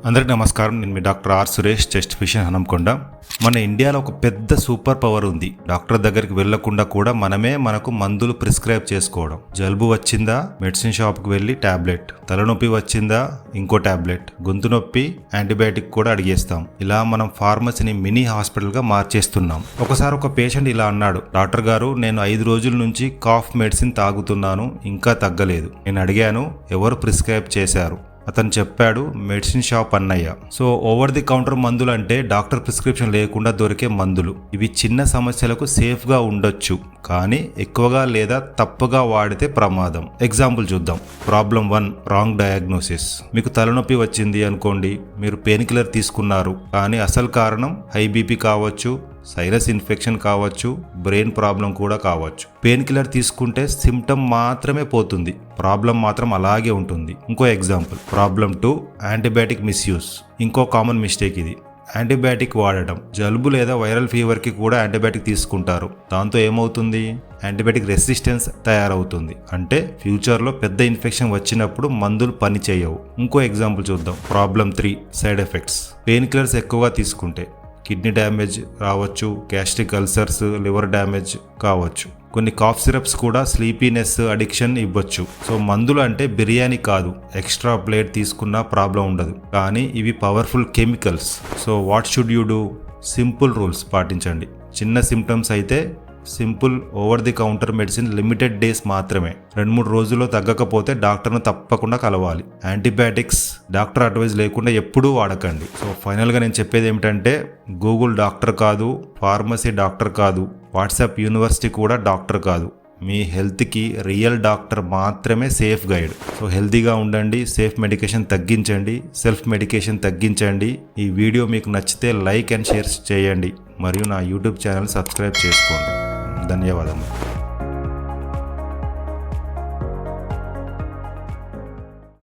అందరికీ నమస్కారం. నేను మీ doctor R Suresh, chest physician, Hanamkonda. మన ఇండియాలో ఒక పెద్ద సూపర్ పవర్ ఉంది. డాక్టర్ దగ్గరికి వెళ్లకుండా కూడా మనమే మనకు మందులు ప్రిస్క్రైబ్ చేసుకోవడం. జలుబు వచ్చిందా, మెడిసిన్ షాప్కి వెళ్ళి టాబ్లెట్. తలనొప్పి వచ్చిందా, ఇంకో టాబ్లెట్. గొంతు నొప్పి, యాంటీబయాటిక్ కూడా అడిగేస్తాం. ఇలా మనం ఫార్మసీని మినీ హాస్పిటల్గా మార్చేస్తున్నాం. ఒకసారి ఒక పేషెంట్ ఇలా అన్నాడు, డాక్టర్ గారు, నేను 5 రోజుల నుంచి కాఫ్ మెడిసిన్ తాగుతున్నాను, ఇంకా తగ్గలేదు. నేను అడిగాను, ఎవరు ప్రిస్క్రైబ్ చేశారు? అతను చెప్పాడు, మెడిసిన్ షాప్ అన్నయ్య. సో ఓవర్ ది కౌంటర్ మందులు అంటే డాక్టర్ ప్రిస్క్రిప్షన్ లేకుండా దొరికే మందులు. ఇవి చిన్న సమస్యలకు సేఫ్గా ఉండొచ్చు, కానీ ఎక్కువగా లేదా తప్పుగా వాడితే ప్రమాదం. ఎగ్జాంపుల్ చూద్దాం. Problem 1, wrong diagnosis. మీకు తలనొప్పి వచ్చింది అనుకోండి, మీరు పెయిన్ కిల్లర్ తీసుకున్నారు, కానీ అసలు కారణం హై బీపీ కావచ్చు, సైనస్ ఇన్ఫెక్షన్ కావచ్చు, బ్రెయిన్ ప్రాబ్లం కూడా కావచ్చు. పెయిన్ కిల్లర్ తీసుకుంటే సిమ్టమ్ మాత్రమే పోతుంది, ప్రాబ్లం మాత్రం అలాగే ఉంటుంది. ఇంకో ఎగ్జాంపుల్, ప్రాబ్లం 2, యాంటీబయాటిక్ మిస్యూస్. ఇంకో కామన్ మిస్టేక్ ఇది. యాంటీబయాటిక్ వాడటం. జలుబు లేదా వైరల్ ఫీవర్కి కూడా యాంటీబయాటిక్ తీసుకుంటారు. దాంతో ఏమవుతుంది? యాంటీబయాటిక్ రెసిస్టెన్స్ తయారవుతుంది. అంటే ఫ్యూచర్లో పెద్ద ఇన్ఫెక్షన్ వచ్చినప్పుడు మందులు పని చేయవు. ఇంకో ఎగ్జాంపుల్ చూద్దాం. Problem 3, side effects. Pain killers ఎక్కువగా తీసుకుంటే కిడ్నీ డ్యామేజ్ రావచ్చు, గ్యాస్ట్రిక్ అల్సర్స్, లివర్ డ్యామేజ్ కావచ్చు. కొన్ని కాఫ్ సిరప్స్ కూడా స్లీపీనెస్, అడిక్షన్ ఇవ్వచ్చు. సో మందులు అంటే బిర్యానీ కాదు. ఎక్స్ట్రా ప్లేట్ తీసుకున్నా ప్రాబ్లం ఉండదు, కానీ ఇవి powerful chemicals. So what should you do? Simple rules పాటించండి. చిన్న సిమ్టమ్స్ అయితే simple over the counter medicine, limited days మాత్రమే. 2-3 రోజుల్లో తగ్గకపోతే డాక్టర్ను తప్పకుండా కలవాలి. యాంటీబయాటిక్స్ డాక్టర్ అడ్వైజ్ లేకుండా ఎప్పుడూ వాడకండి. సో ఫైనల్గా నేను చెప్పేది ఏమిటంటే, గూగుల్ డాక్టర్ కాదు, ఫార్మసీ డాక్టర్ కాదు, వాట్సాప్ యూనివర్సిటీ కూడా డాక్టర్ కాదు. మీ హెల్త్కి రియల్ డాక్టర్ మాత్రమే సేఫ్ గైడ్. సో హెల్తీగా ఉండండి, సేఫ్ మెడికేషన్ తగ్గించండి, సెల్ఫ్ మెడికేషన్ తగ్గించండి. ఈ వీడియో మీకు నచ్చితే లైక్ అండ్ షేర్ చేయండి, మరియు నా యూట్యూబ్ ఛానల్ సబ్స్క్రైబ్ చేసుకోండి. ధన్యవాదములు.